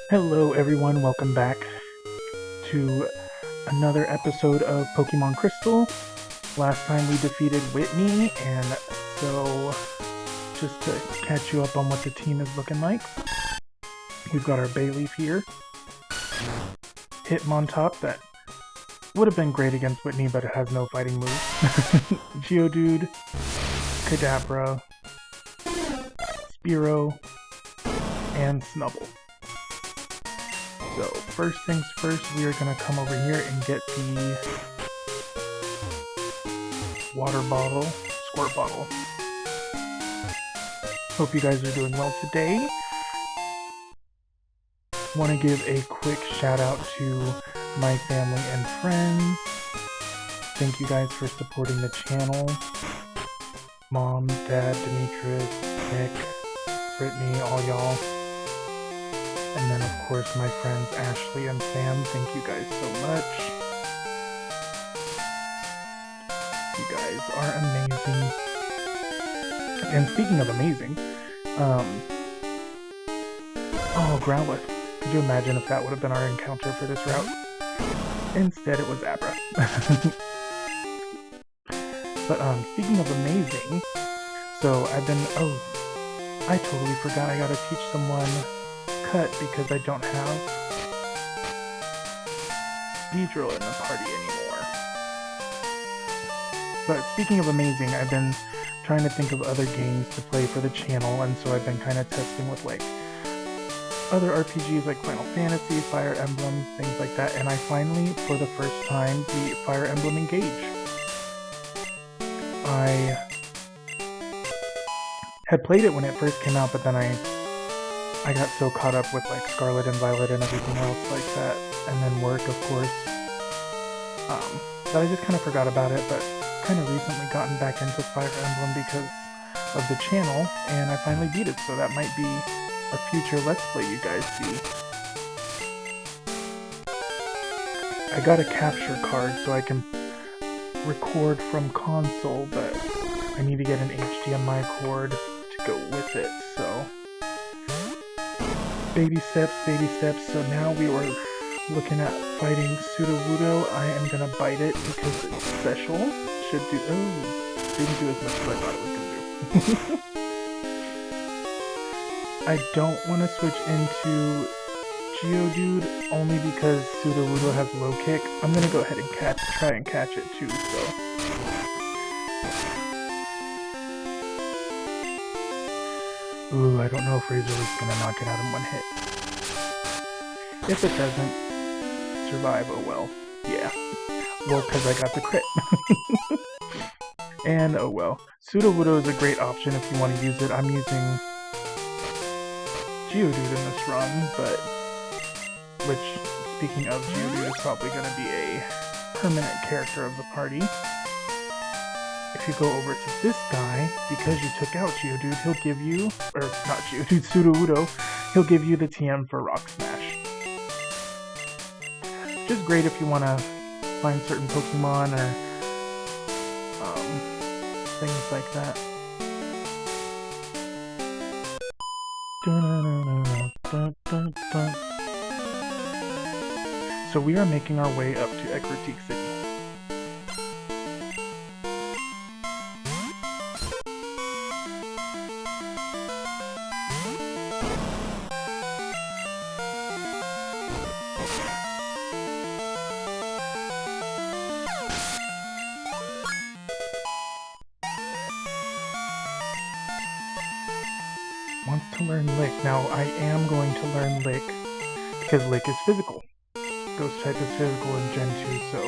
Hello everyone, welcome back to another episode of Pokemon Crystal. Last time we defeated Whitney, and so just to catch you up on what the team is looking like, we've got our Bayleaf here, Hitmontop that would have been great against Whitney, but it has no fighting moves, Geodude, Kadabra, Spearow, and Snubbull. So first things first, we are going to come over here and get the water bottle, squirt bottle. Hope you guys are doing well today. Want to give a quick shout out to my family and friends. Thank you guys for supporting the channel. Mom, Dad, Demetrius, Nick, Brittany, all y'all. And then, of course, my friends Ashley and Sam. Thank you guys so much. You guys are amazing. And speaking of amazing, oh, Growlithe. Could you imagine if that would have been our encounter for this route? Instead, it was Abra. But, speaking of amazing, so I totally forgot I gotta teach someone Cut because I don't have Beedrill in the party anymore. But speaking of amazing, I've been trying to think of other games to play for the channel, and so I've been kind of testing with like other RPGs like Final Fantasy, Fire Emblem, things like that, and I finally, for the first time, beat Fire Emblem Engage. I had played it when it first came out, but then I got so caught up with like Scarlet and Violet and everything else like that, and then work, of course, that I just kind of forgot about it, but kind of recently gotten back into Fire Emblem because of the channel, and I finally beat it, so that might be a future Let's Play you guys see. I got a capture card so I can record from console, but I need to get an HDMI cord to go with it, so baby steps, so now we were looking at fighting Sudowoodo. I am gonna bite it because it's special. Should do, didn't do as much as I thought it was gonna do. I don't want to switch into Geodude only because Sudowoodo has low kick. I'm gonna go ahead and try and catch it too, so. Ooh, I don't know if Razor is gonna knock it out in one hit. If it doesn't survive, oh well. Yeah. Well, because I got the crit. And oh well. Sudowoodo is a great option if you want to use it. I'm using Geodude in this run, but which, speaking of Geodude, is probably going to be a permanent character of the party. If you go over to this guy, because you took out Geodude, he'll give you, or not Geodude, Sudowoodo, he'll give you the TM for Rock Smash. Which is great if you want to find certain Pokemon or things like that. So we are making our way up to Ecruteak City. Wants to learn Lick. Now, I am going to learn Lick because Lick is physical. Ghost type is physical in Gen 2, so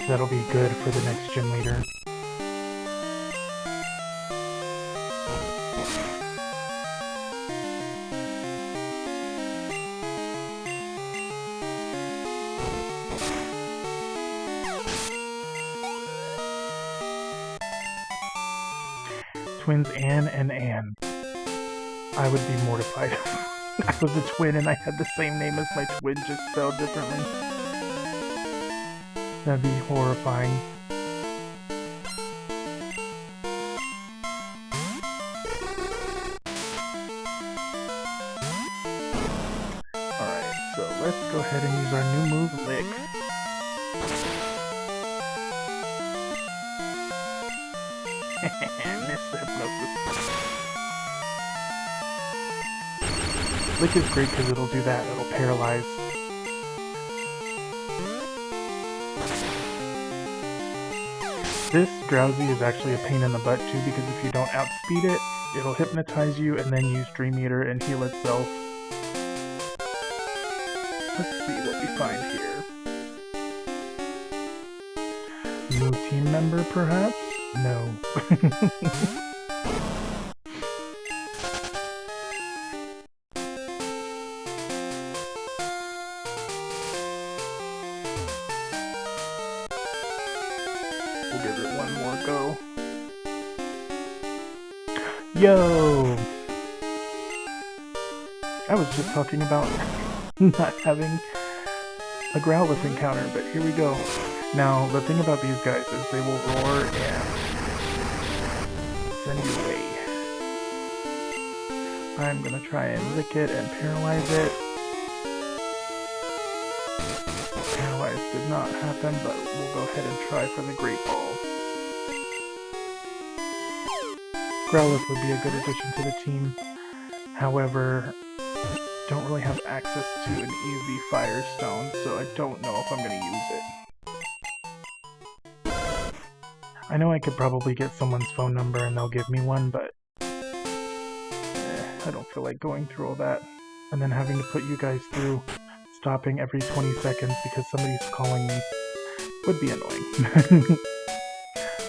that'll be good for the next gym leader. Twins Anne and Anne. I would be mortified if I was a twin and I had the same name as my twin, just spelled differently. That'd be horrifying. let's go ahead and use our new move, Lick. Missed the hypnosis. Lick is great because it'll do that, it'll paralyze. This Drowsy is actually a pain in the butt too, because if you don't outspeed it, it'll hypnotize you and then use Dream Eater and heal itself. Let's see what we find here. New team member, perhaps? No. We'll give it one more go. Yo! I was just talking about not having a Growlithe encounter, but here we go. Now, the thing about these guys is they will roar and send you away. I'm gonna try and lick it and paralyze it. Paralyze did not happen, but we'll go ahead and try for the Great Ball. Growlithe would be a good addition to the team. However, don't really have access to an easy Firestone, so I don't know if I'm going to use it. I know I could probably get someone's phone number and they'll give me one, but I don't feel like going through all that. And then having to put you guys through stopping every 20 seconds because somebody's calling me would be annoying.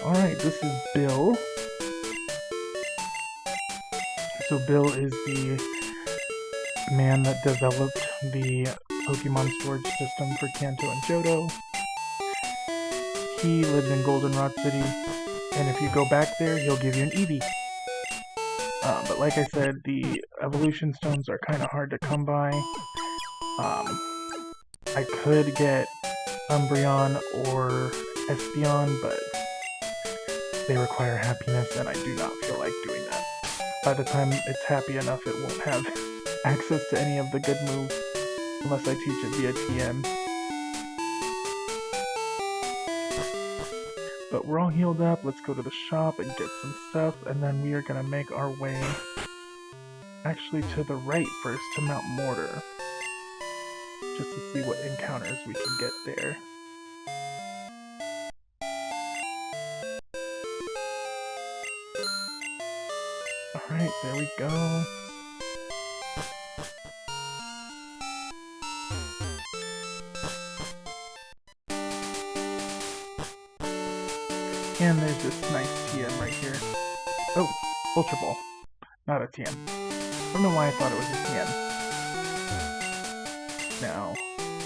Alright, this is Bill. So Bill is the man that developed the Pokemon storage system for Kanto and Johto. He lives in Goldenrod City, and if you go back there, he'll give you an Eevee. But like I said, the evolution stones are kind of hard to come by. I could get Umbreon or Espeon, but they require happiness, and I do not feel like doing that. By the time it's happy enough, it won't have access to any of the good moves, unless I teach it via TM. But we're all healed up, let's go to the shop and get some stuff, and then we are going to make our way actually to the right first, to Mount Mortar, just to see what encounters we can get there. Alright, there we go. And there's this nice TM right here. Oh, Ultra Ball. Not a TM. I don't know why I thought it was a TM. Now,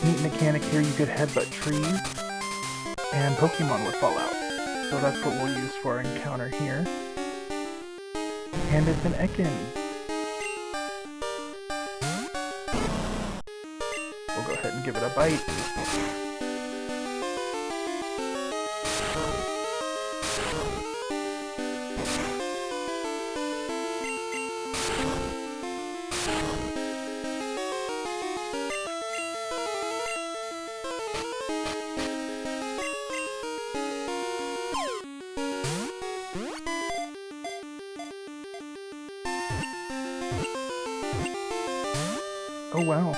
neat mechanic here, you could headbutt trees, and Pokemon would fall out. So that's what we'll use for our encounter here. And it's an Ekans. We'll go ahead and give it a bite. Oh wow.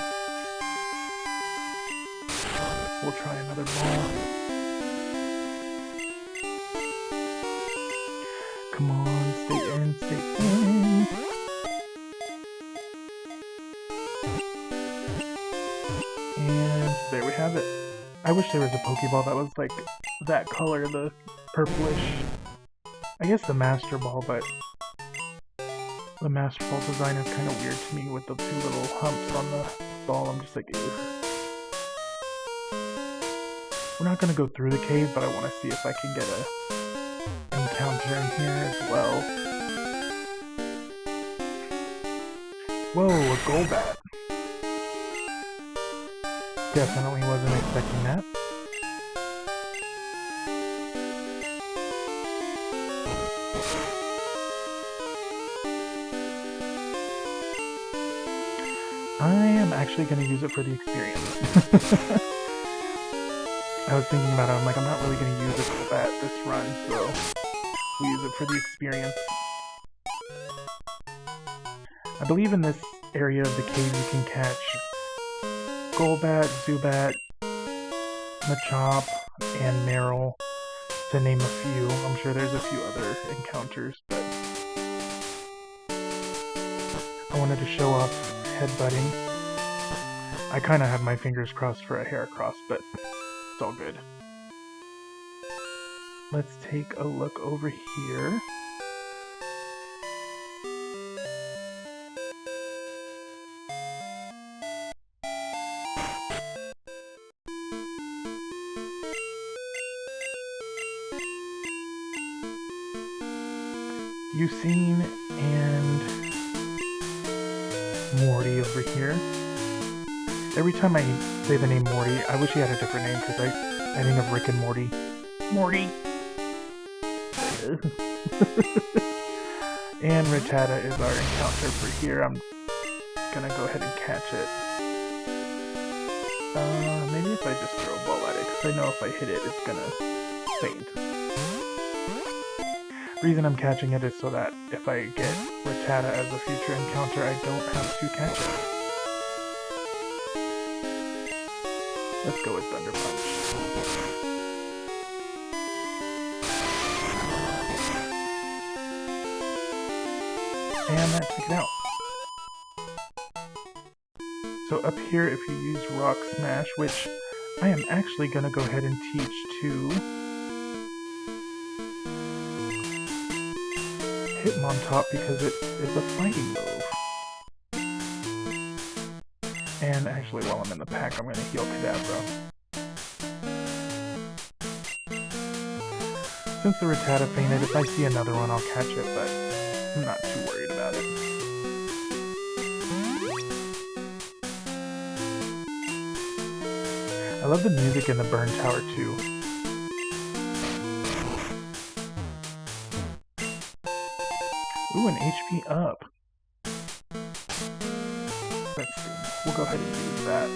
We'll try another ball. Come on, stay in, stay in. And there we have it. I wish there was a Pokeball that was like that color, the purplish. I guess the Master Ball, but the Master Ball design is kind of weird to me with the two little humps on the ball. I'm just like, ew. We're not going to go through the cave, but I want to see if I can get a encounter in here as well. Whoa, a Golbat. Definitely wasn't expecting that. I am actually going to use it for the experience. I was thinking about it, I'm like, I'm not really going to use it for this run, so we'll use it for the experience. I believe in this area of the cave you can catch Golbat, Zubat, Machop, and Meryl, to name a few. I'm sure there's a few other encounters, but I wanted to show off headbutting. I kind of have my fingers crossed for a Heracross, but it's all good. Let's take a look over here. Usain and Morty over here. Every time I say the name Morty, I wish he had a different name because I think of Rick and Morty. Morty! And Rattata is our encounter for here. I'm gonna go ahead and catch it. Maybe if I just throw a ball at it, because I know if I hit it, it's gonna faint. The reason I'm catching it is so that if I get Rattata as a future encounter, I don't have to catch it. Let's go with Thunder Punch. And that took it out. So up here, if you use Rock Smash, which I am actually going to go ahead and teach to Hitmontop because it is a fighting move. And actually, while I'm in the pack, I'm going to heal Kadabra. Since the Rattata fainted, if I see another one, I'll catch it, but I'm not too worried about it. I love the music in the Burn Tower, too. Ooh, an HP up. Let's see. We'll go ahead and use that.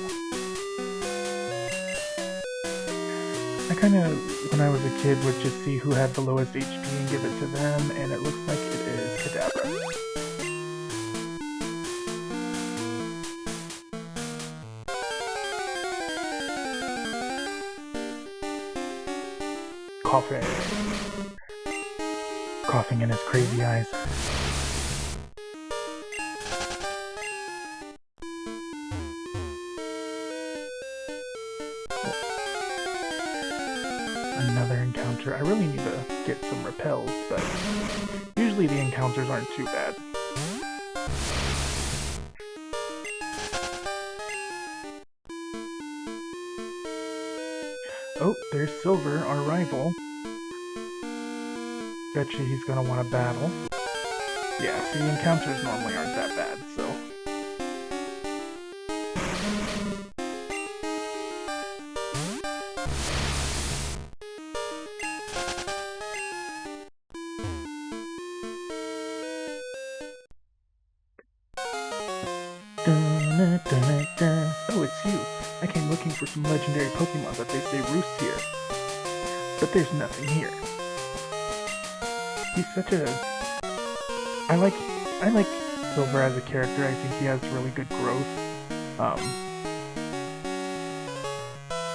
I kind of, when I was a kid, would just see who had the lowest HP and give it to them, and it looks like it is Kadabra. Coughing. Coughing in his crazy eyes. Another encounter. I really need to get some repels, but usually the encounters aren't too bad. Oh, there's Silver, our rival. Betcha he's gonna want to battle. Yeah, see, encounters normally aren't that bad, so... Oh, it's you. I came looking for some legendary Pokémon that they say roosts here. But there's nothing here. He's such a... I like Silver as a character. I think he has really good growth. I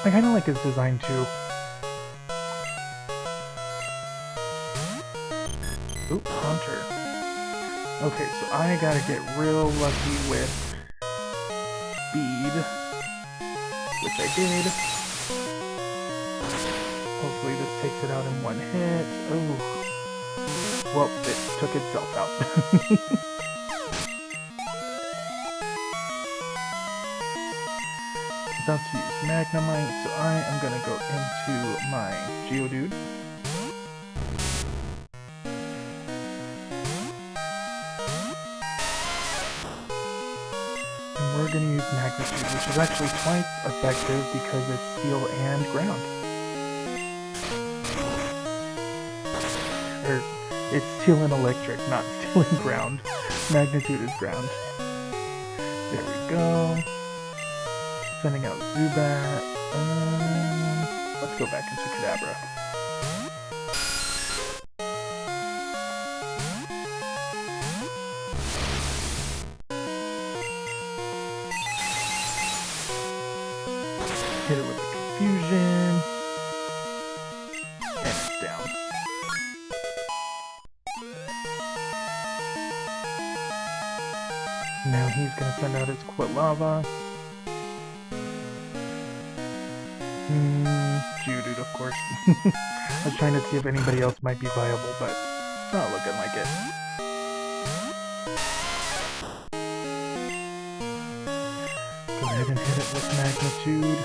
kind of like his design too. Oop, Haunter. Okay, so I gotta get real lucky with Speed, which I did. Hopefully this takes it out in one hit. Oh. Well, it took itself out. About to use Magnemite, so I am going to go into my Geodude. And we're going to use Magnitude, which is actually twice effective because it's Steel and Ground. Or, it's Steel and Electric, not Steel and Ground. Magnitude is Ground. There we go. Sending out Zubat. Let's go back into Kadabra. Hit it with the Confusion. And it's down. Now he's gonna send out his Quilava. Geodude, of course. I was trying to see if anybody else might be viable, but it's not looking like it. Go ahead and hit it with Magnitude.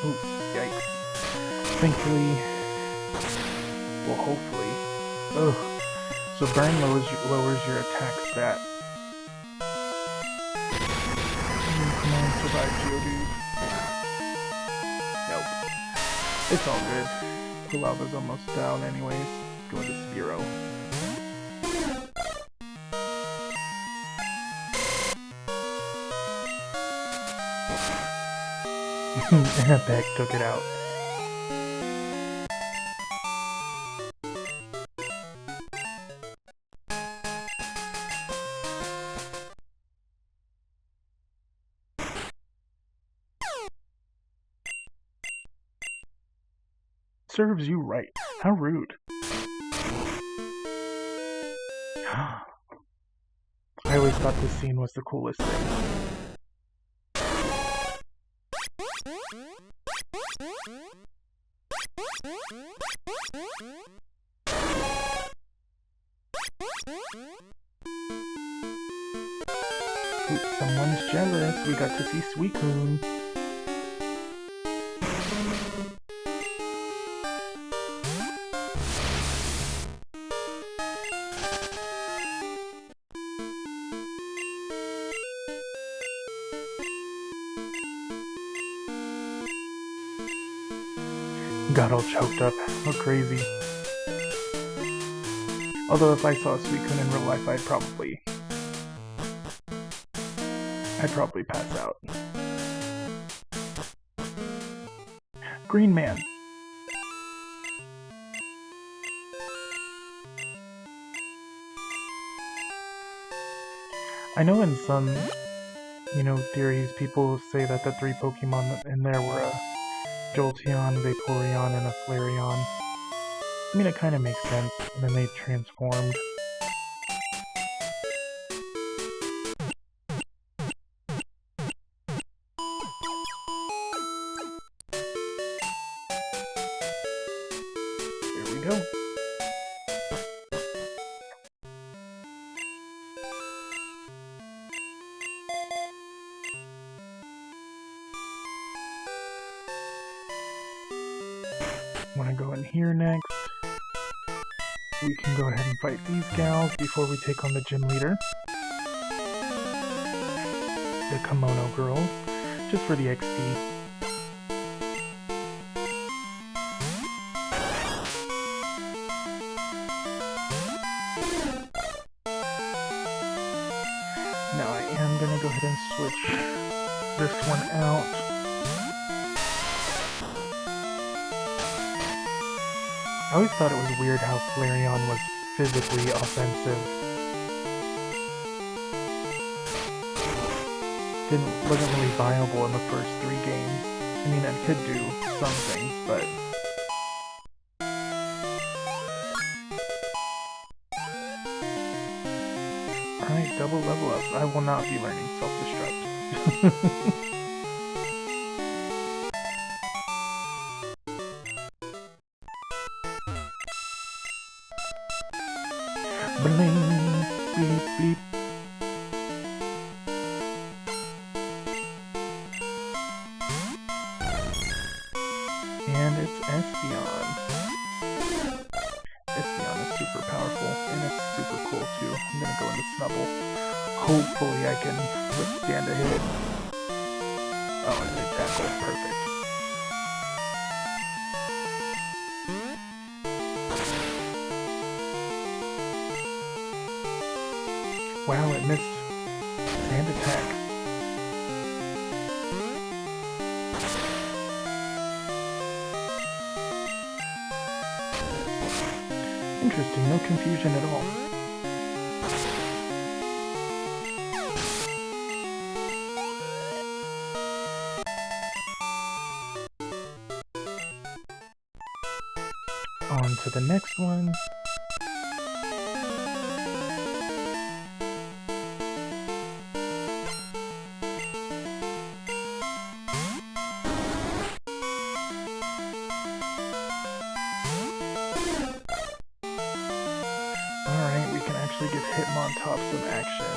Ooh, yikes. Thankfully, well, hopefully. Ugh. So burn lowers your attack stat. Come on, survive, Geodude. Nope. It's all good. Quilava's almost down anyways. Go into Spearow. And a Peck took it out. Serves you right. How rude. I always thought this scene was the coolest thing. Ooh, someone's jealous. We got to see Suicune. Got all choked up. How crazy. Although if I saw Suicune in real life, I'd probably pass out. Green Man. I know in some, theories, people say that the 3 Pokemon in there were a Jolteon, Vaporeon, and a Flareon. I mean, it kind of makes sense, and then they transformed. There we go. Want to go in here next. We can go ahead and fight these gals before we take on the gym leader. The Kimono girls, just for the XP. Now I am going to go ahead and switch this one out. I always thought it was weird how Flareon was physically offensive. Wasn't really viable in the first 3 games. I mean, it could do some things, but... Alright, double level up. I will not be learning self-destruct. Bling, beep, beep. And it's Espeon. Espeon is super powerful, and it's super cool too. I'm gonna go into Snubble. Hopefully I can withstand a hit. Oh, and they tackle. Perfect. Wow, it missed sand attack. Interesting, no confusion at all. On to the next one. Alright, we can actually give Hitmontop some action.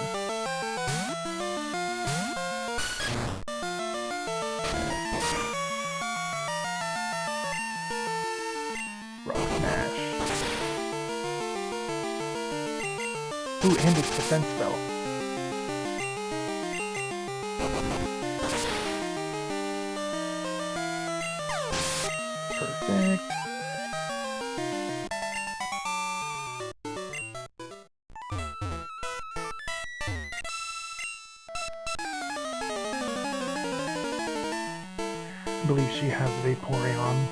Rock Smash. Ooh, and its defense spell. Perfect. I believe she has Vaporeon.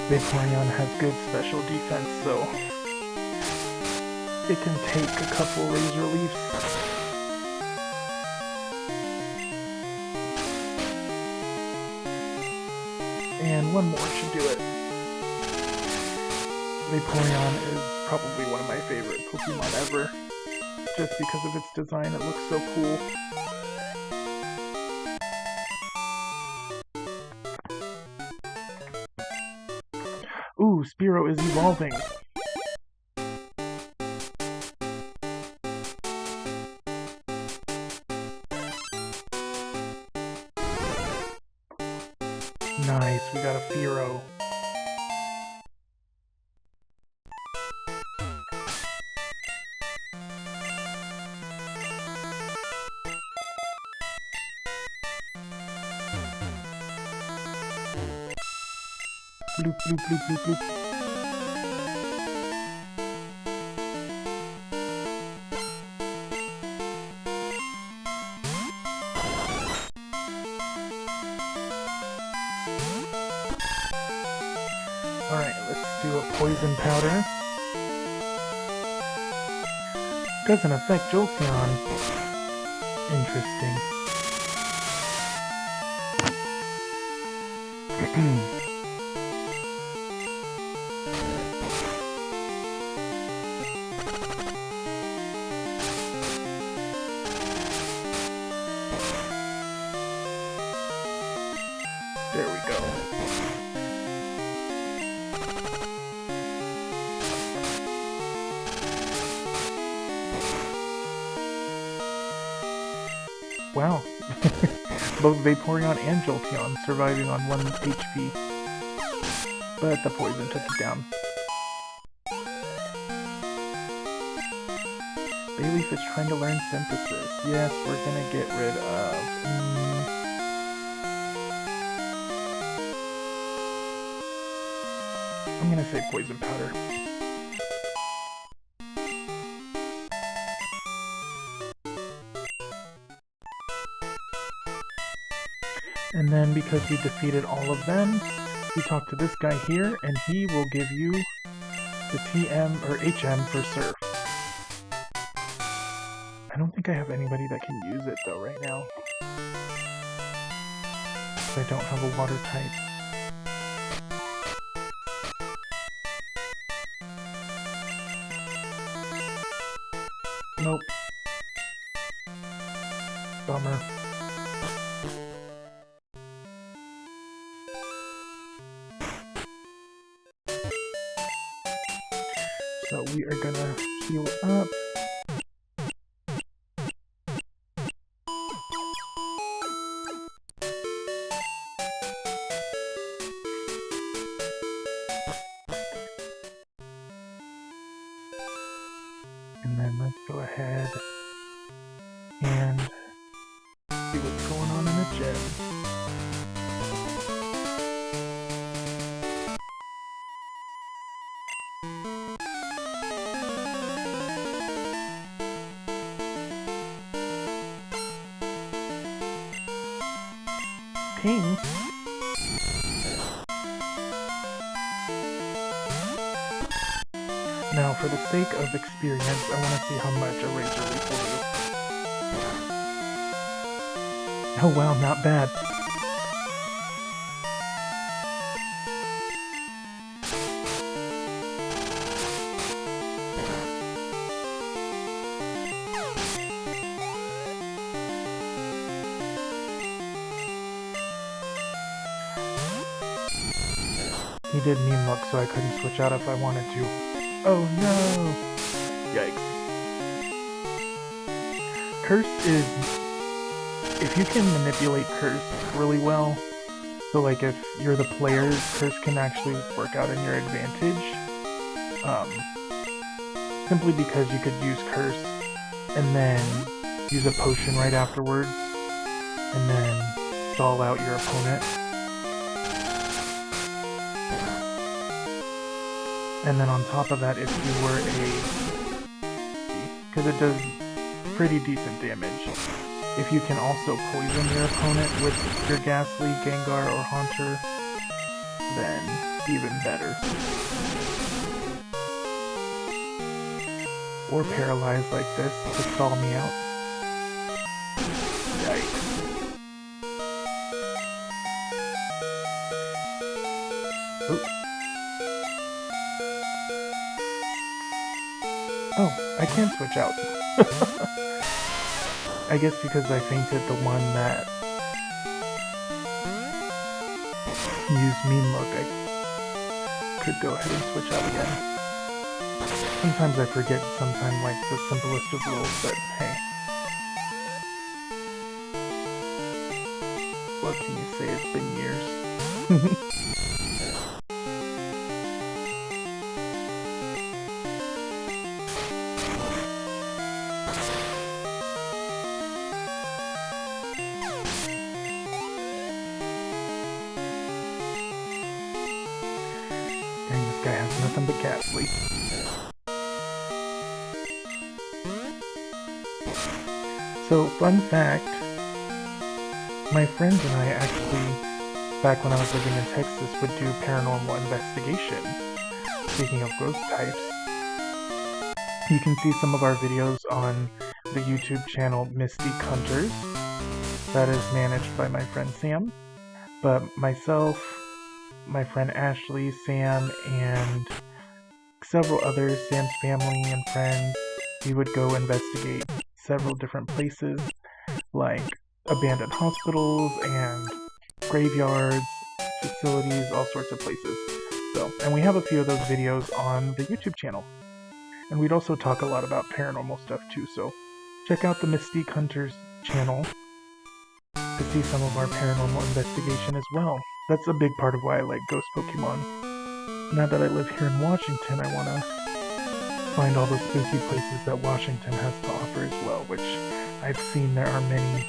Vaporeon has good special defense, so it can take a couple Razor Leafs. And one more should do it. Vaporeon is probably one of my favorite Pokemon ever. Just because of its design, it looks so cool. Ooh, Spearow is evolving. Nice, we got a Fearow. Bloop, bloop, bloop, bloop, bloop. Alright, let's do a poison powder. Doesn't affect Jolteon. Interesting. There we go. Wow. Both Vaporeon and Jolteon surviving on 1 HP. But the poison took it down. Bayleaf is trying to learn Synthesis. Yes, we're gonna get rid of... I'm gonna say Poison Powder. And then because we defeated all of them, we talk to this guy here, and he will give you the TM or HM for Surf. I don't think I have anybody that can use it though right now. I don't have a water type. Nope. Bummer. So we are gonna heal up. And then let's go ahead and see what's going on in the gym. Pink? Now, for the sake of experience, I want to see how much a razor leaf will do. Oh wow, not bad. He did mean look, so I couldn't switch out if I wanted to. Oh no! Yikes. Curse is... if you can manipulate Curse really well, so like if you're the player, Curse can actually work out in your advantage. Simply because you could use Curse and then use a potion right afterwards, and then stall out your opponent. And then on top of that, if you were because it does pretty decent damage. If you can also poison your opponent with your Ghastly, Gengar, or Haunter, then even better. Or paralyze like this to stall me out. Yikes. Oops. Oh, I can switch out. I guess because I fainted the one that used Mean Look, I could go ahead and switch out again. Sometimes I forget sometimes like the simplest of rules, but hey. What can you say? It's been years. Dang, this guy has nothing but Ghastly. So, fun fact, my friends and I actually, back when I was living in Texas, would do paranormal investigation. Speaking of ghost types, you can see some of our videos on the YouTube channel Mystic Hunters. That is managed by my friend Sam. But myself, my friend Ashley, Sam, and several others, Sam's family and friends, we would go investigate several different places, like abandoned hospitals and graveyards, facilities, all sorts of places. So, and we have a few of those videos on the YouTube channel. And we'd also talk a lot about paranormal stuff too, so check out the Mystique Hunters channel to see some of our paranormal investigation as well. That's a big part of why I like Ghost Pokemon. Now that I live here in Washington, I want to find all the spooky places that Washington has to offer as well, which I've seen there are many.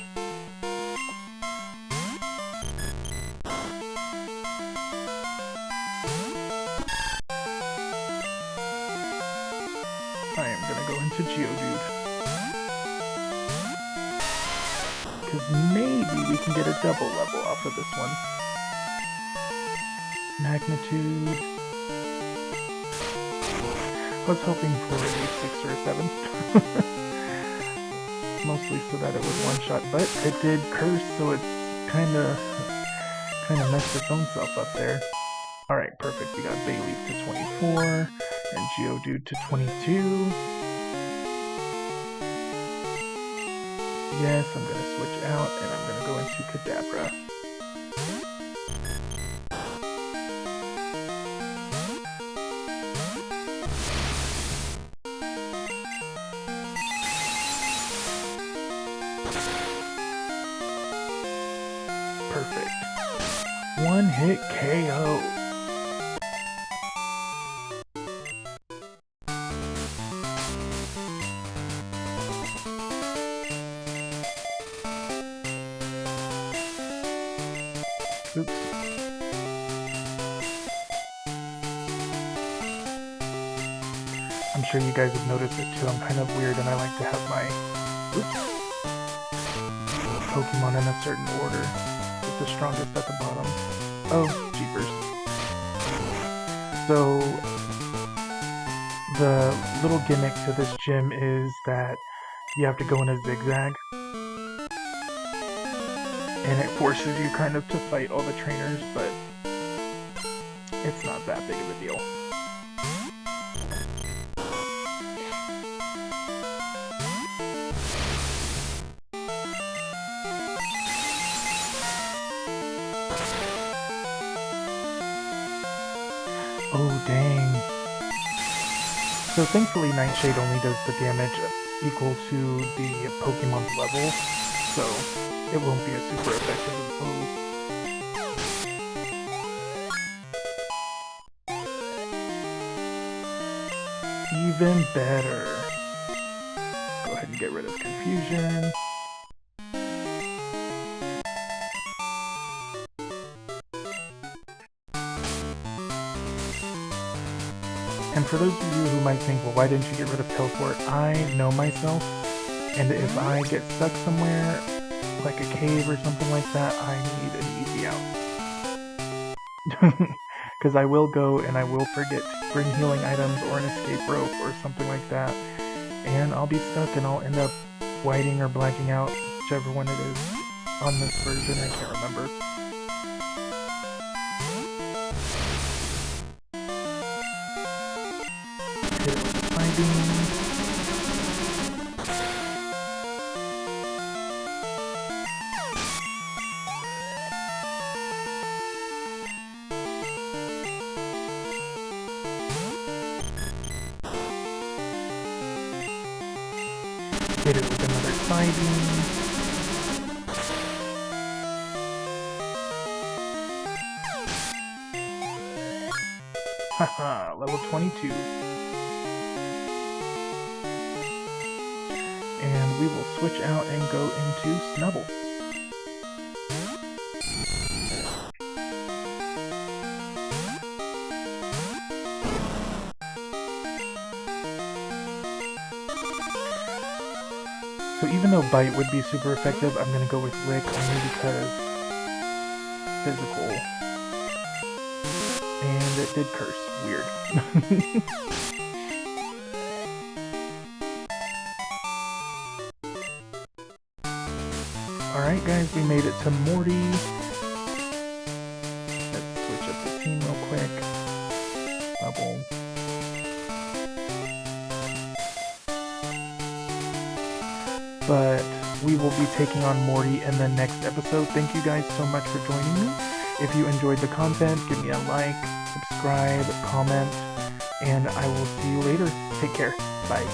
I am gonna go into Geodude. Because maybe we can get a double level off of this one. Magnitude. I was hoping for a 6 or a 7. Mostly so that it would one-shot, but it did curse, so it's kinda messed its own self up there. Alright, perfect. We got Bayleaf to 24, and Geodude to 22. Yes, I'm gonna switch out, and I'm gonna go into Kadabra. Perfect. One hit KO. Oops. I'm sure you guys have noticed it too. I'm kind of weird and I like to have my Pokemon in a certain order, with the strongest at the bottom. Oh, jeepers. So, the little gimmick to this gym is that you have to go in a zigzag, and it forces you kind of to fight all the trainers, but it's not that big of a deal. Oh, dang. So thankfully Nightshade only does the damage equal to the Pokemon's level, so it won't be a super effective foe. Even better. Go ahead and get rid of confusion. And for those of you who might think, well, why didn't you get rid of teleport? I know myself, and if I get stuck somewhere, like a cave or something like that, I need an easy out. Because I will go and I will forget to bring healing items or an escape rope or something like that, and I'll be stuck and I'll end up whiting or blacking out, whichever one it is on this version, I can't remember. Hit it with a Fly Beam. Hit it with another Fly Beam. Haha, level 22. And we will switch out and go into Snubble. So even though Bite would be super effective, I'm going to go with Lick only because physical. And it did curse. Weird. Alright guys, we made it to Morty. Let's switch up the team real quick. Bubble. But we will be taking on Morty in the next episode. Thank you guys so much for joining me. If you enjoyed the content, give me a like, subscribe, comment, and I will see you later. Take care. Bye.